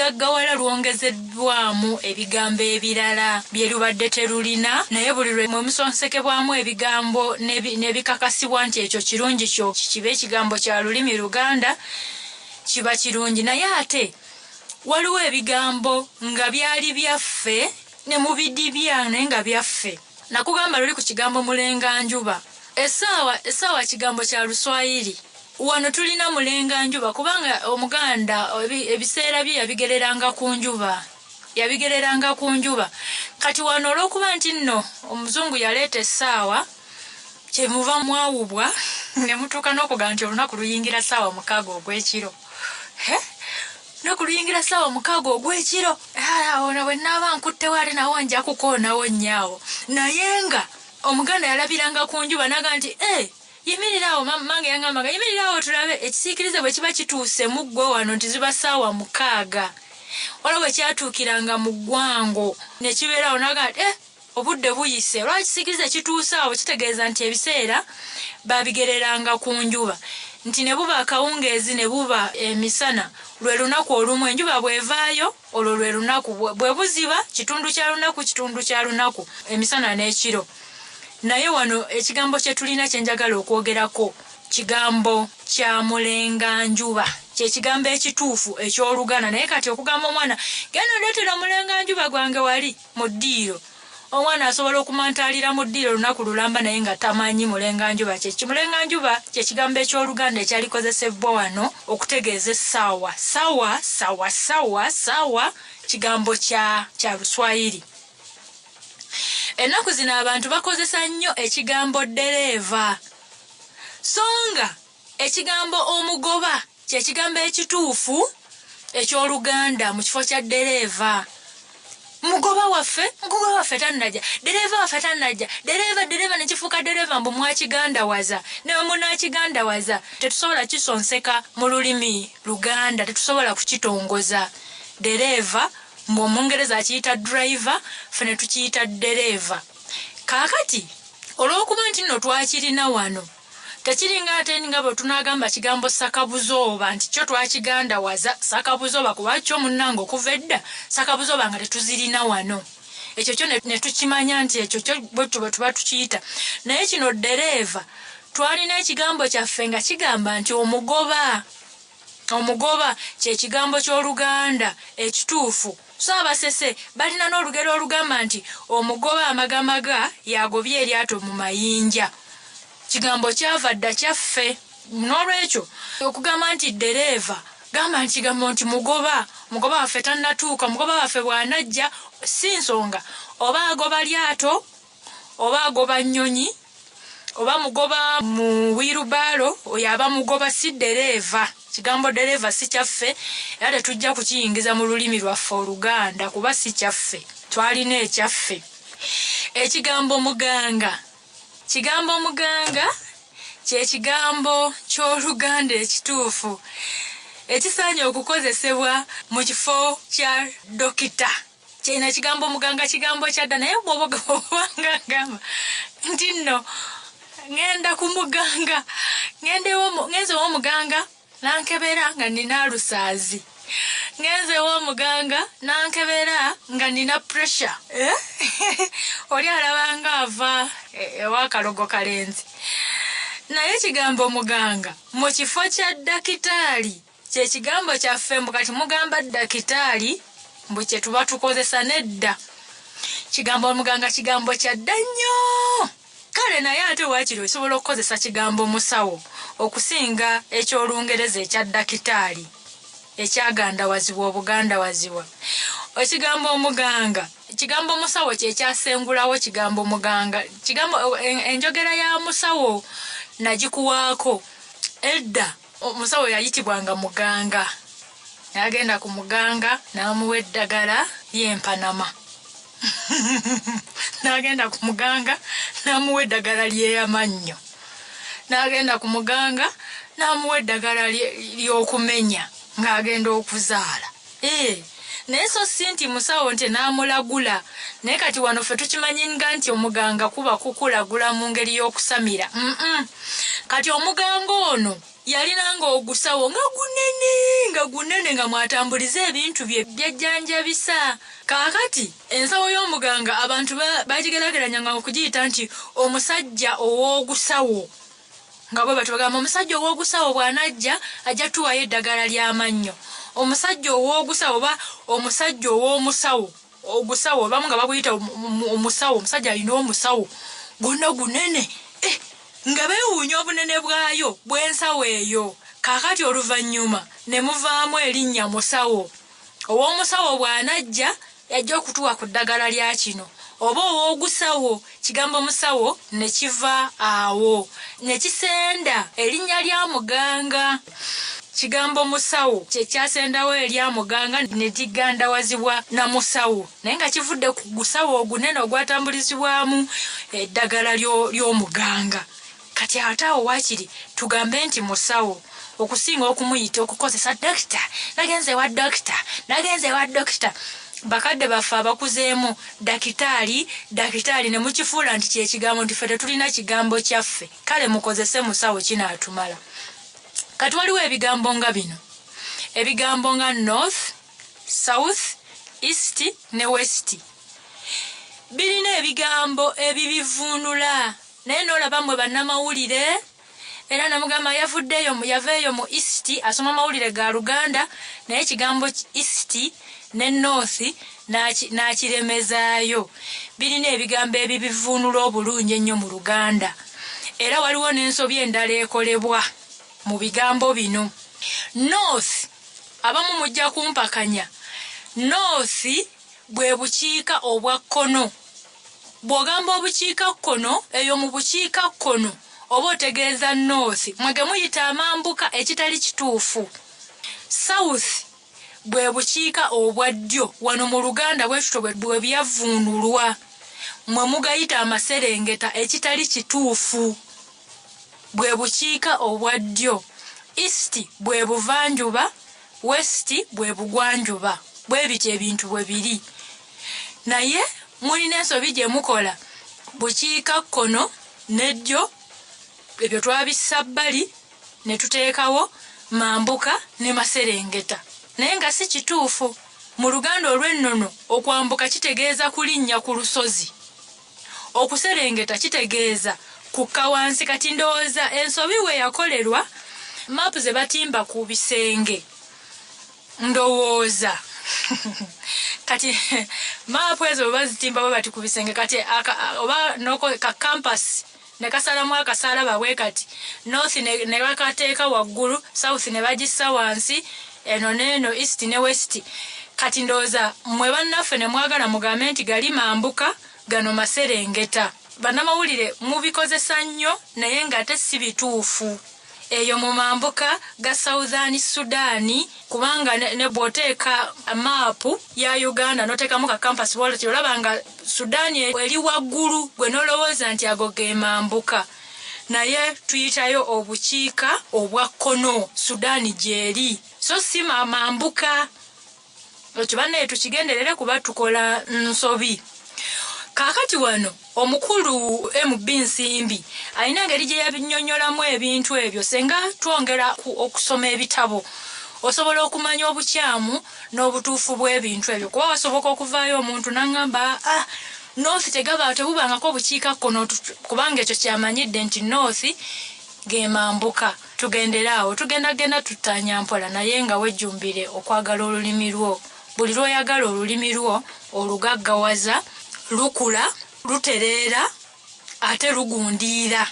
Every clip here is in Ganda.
olugaggawala lwongezeddwamu ebigambo ebirala bye lubadde terulina, naye buli lwe mumusonsekebwamu ebigambo nebikakasibwa nti ekyo kirungi kyo kibe ekigambo kya lulimi Luganda kiba kirungi. Naye ate waliwo ebigambo nga byali byaffe ne mubidibya naye nga byaffe. Nakugamba luli ku kigambo mulenganjuba. Essaawa kigambo kya Luswayiri. Wano tulina mulenganjuba kubanga Omuganda ebiseera bye yabigereranga ku njuba. Kati wano olw'okuba nti nno Omuzungu yaleeta essaawa kyemuva mwawubwa ne mutuuka n'okugamba nti olunaku luyingira ssaawa 6 ogw'ekiro. Nakuluyingira ssaawa 6 ogw'ekiro. Ono bwe nnaaba nkuttewo ate nawo nja kukoonawo nnyaawo. Naye nga Omuganda yalabiranga ku njuba n'agamba nti yimirirawo mange yangambanga yimirirawo tulabe ekisiikirize bwe kiba kituuse mu ggwe wano nti ziba ssaawa 6. Waliwo bwe kyatuukiranga mu ggwango ne kibeerawo n'agamba obudde buyise. Olwaki ekisiikirize kituuse awo kitegeeza nti ebiseera babigereranga ku njuba. Nti ne buba akawungeezi ne buba emisana lwe lunaku olumu enjuba bwevaayo olwo lwe lunaku bwe buziba kitundu kya lunaku emisana n'ekiro. Naye wano ekigambo kye tulina kye njagala okwogerako kigambo kya mulenganjuba. Kye kigambo ekituufu eky'Oluganda. Naye kati okugamba omwana genda oleetera mulenganjuba gwange wali mu ddiiro, omwana asobola okumantaalira mu ddiiro olunaku lulamba naye nga tamanyi mulenganjuba kye. Mulenganjuba kye kigambo eky'Oluganda ekyalikozesebwa wano okutegeeza essaawa. Ssaawa kigambo kya Luswayiri. Ennaku zino abantu bakozesa nnyo ekigambo ddereeva, so nga ekigambo omugoba kye kigambo ekituufu eky'Oluganda mu kifo kya ddereeva. Mugoba waffe tannajja, ddereeva waffe tannajja, ddereeva ne kifuuka ddereeva mbu mwakigandawaza ne munakigandawaza. Tetusobola kisonseka mu lulimi Luganda, tetusobola kukitongoza. Ddereeva Omungereza akiyita driver, ffe ne tukiyita ddereeva. Kaakati olw'okuba nti nno twakirina wano tekiringa ate nga bwe tunaagamba kigambo sakabuzooba nti kyo twakigandawaza. Sakabuzooba kuba kyo munnange okuva edda sakabuzooba nga tetuzirina wano. Ekyo kyo ne tukimanya nti ekyo kyo bwe tuba tukiyita. Naye kino ddereeva twalina ekigambo kyaffe nga kigamba nti omugoba kye kigambo ky'Oluganda ekituufu. So abasese balina n'olugero olugamba nti omugoba amagamaga yagobye eryato mu mayinja. Kigambo kyava dda kyaffe. N'olwekyo okugamba nti ddereeva gamba nti kigambo nti mugoba waffe tannatuuka, mugoba waffe bw'anajja si nsonga oba agoba lyato oba agoba nnyonyi oba mugoba mu wirubaalo oyo aba mugoba, si ddereeva. Kigambo ddereeva si kyaffe era tetujja kukiyingiza mu lulimi lwaffe Oluganda kuba si kyaffe, twalina ekyaffe. Ekigambo muganga. Kigambo muganga kye kigambo ky'Oluganda ekituufu ekisaanye okukozesebwa mu kifo kya dokita. Kyena kigambo muganga kigambo kyadda, naye bw'obanga ngamba nti nno ngenda ku muganga, ngenze w'omuganga nankebera nga nina alusaazi, ngenze w'omuganga nankebera nga nina pressure. Oli alabanga ava ew'akalogo kalenzi. Naye ekigambo muganga mu kifo kya dakitaali kye kigambo kyaffe mbu kati mugamba dakitaali mbu kye tuba tukozesa nedda. Kigambo muganga kigambo kyadda nnyo. Kale naye ate waakiri osobola okukozesa kigambo musawo okusinga eky'Olungereza ekya dakitaali ekyagandawazibwa obugandawazibwa. Ekigambo omuganga, kigambo musawo kye kyasengulawo kigambo muganga. Kigambo enjogera ya musawo nagikuwaako. Edda omusawo yayitibwanga muganga. Yagenda ku muganga n'amuwa eddagala ly'empanama. N'agenda ku muganga n'amuwa eddagala ly'amannyo. N'agenda ku muganga n'amuwa eddagala ly'okumenya ng'agenda okuzaala. Naye so si nti musawo nti n'amulagula naye kati wano ffe tukimanyinga nti omuganga kuba kukulagula mu ngeri y'okusamira. Kati omuganga ono yalinanga ogusawo nga gunene nga mwatambuliza ebintu bye byajjanjabisa. Kaakati ensawo y'omuganga abantu bagigeraageranyanga okugiyita nti omusajja ow'ogusawo, nga bwe batubagamba omusajja ow'ogusawo bw'anajja ajja tuwayo eddagala ly'amannyo. Omusajja ow'ogusawo oba omusajja ow'omusawo, ogusawo bamu nga baguyita omusawo, omusajja alina omusawo gonna gunene, nga beewuunya obunene bwayo bw'ensawo eyo. Kaakati oluvannyuma ne muvaamu erinnya musawo. Ow'omusawo bw'anajja yajja okutuwa ku ddagala lya kino, oba ow'ogusawo, kigambo musawo ne kiva awo ne kisenda erinnya lya muganga. Kigambo musawo kye kyasendawo erya muganga ne ligandawazibwa na musawo, naye nga kivudde ku gusawo ogunene ogwatambulizibwamu eddagala ly'omuganga. Kati ate awo waakiri tugambe nti musawo okusinga okumuyita okukozesa dokita, nagenze wa dokita. Bakadde baffe abakuzeemu dakitaali ne mukifuula nti kyekigambo, nti ffe tetulina kigambo kyaffe, kale mukozese musawo kinaatumala. Kati waliwo ebigambo nga bino, ebigambo nga north, south, east ne west. Birina ebigambo ebibivuunula, naye n'olaba mmwe bannamawulire, era namugamba yaveeyo mu east asoma amawulire ga Luganda, naye ekigambo east ne north n'akiremezaayo. Birina ebigambo ebibivuunula obulungi ennyo mu Luganda, era waliwo n'ensobi endala ekolebwa mu bigambo bino. North, abamu mujja kumpakanya, north bwe bukiika obwa kkono. Bw'ogamba obukiika kkono, eyo mu bukiika kkono oba otegeeza north, mwege muyita amambuka ekitali kituufu. South bwe bukiika obwa ddyo, wano mu Luganda bwekityo bwe byavuunulwa, mwe mugayita amaserengeta ekitali kituufu, bwe bukiika obwa ddyo. East bwe buvanjuba, west bwe bugwanjuba. Bwe bityo ebintu bwe biri, naye mulina ensobi gye mukola. Bukiika kkono n'eddyo ebyo twabissa bbali ne tuteekawo mambuka ne maserengeta, naye nga si kituufu. Mu Luganda olw'ennono okwambuka kitegeeza kulinnya ku lusozi, okuserengeta kitegeeza kukka wansi. Kati ndowooza ensobi we yakolerwa maapu ze batimba ku bisenge, ndowooza kati maapu ezo bwe bazitimba bwe bati ku bisenge, kati oba ka kampasi ne kasalamu akasalaba bwe kati, north ne bakateeka waggulu, south ne bagissa wansi, eno n'eno, east ne west. Kati ndowooza mmwe bannaffe ne mwagala mugambe nti gali mambuka, gano maserengeta. Bannamawulire mubikozesa nnyo naye nga ate si bituufu. Eyo mu mambuka ga Southern Sudan, kubanga ne bw'oteeka maapu ya Uganda n'oteekamu ka campus wallet, olaba nga Sudan eri waggulu, gwe n'olowooza nti ago ge mambuka, naye tuyitayo obukiika obwa kkono, Sudan gyeri, so si mambuka. Ekyo bannaye tukigenderere kuba tukola nsobi. Kaakati wano omukulu MB Nsimbi alina engeri gye yabinnyonnyolamu ebintu ebyo. Senga twongera okusoma ebitabo osobola okumanya obukyamu n'obutuufu bw'ebintu ebyo, kuba wasoboka okuvaayo omuntu n'angamba north tebubangako obukiika kkono, kubanga ekyo kyamanyidde nti north ge mambuka. Tugendera awo, tugenda tutanya mpola, naye nga wejjumbire okwagala olulimi lwo. Buli lw'oyagala olulimi lwo olugaggawaza, lukula, lutereera, ate lugundiira.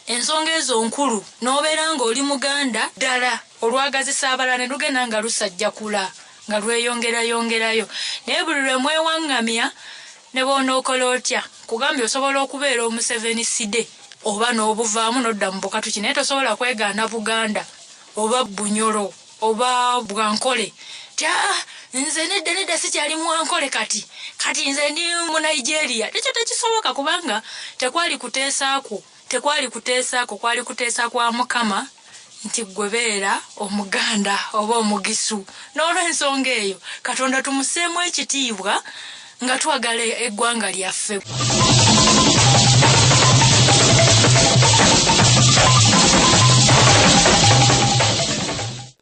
Ensonga ezo nkulu n'obeera ng'oli Muganda ddala, olwagazisa abalala ne lugenda nga lusajjakula, nga lweyongerayongerayo. Naye buli lwe mwewaŋŋamya ne bw'onookola otya, kugambye osobola okubeera omuseveniside oba n'obuvaamu n'odda mu bukatu ki, naye tosobola kwegaana Buganda oba Bunyoro oba Bwankole. Nze nedda sikyali Mwankole, kati nze ndi mu Nigeria. Ekyo tekisoboka, kubanga tekwali kuteesaako, kwali kuteesa kwa Mukama nti gwe beera Omuganda oba Omugisu. N'olw'ensonga eyo Katonda tumuseemu ekitiibwa nga twagala eggwanga lyaffe.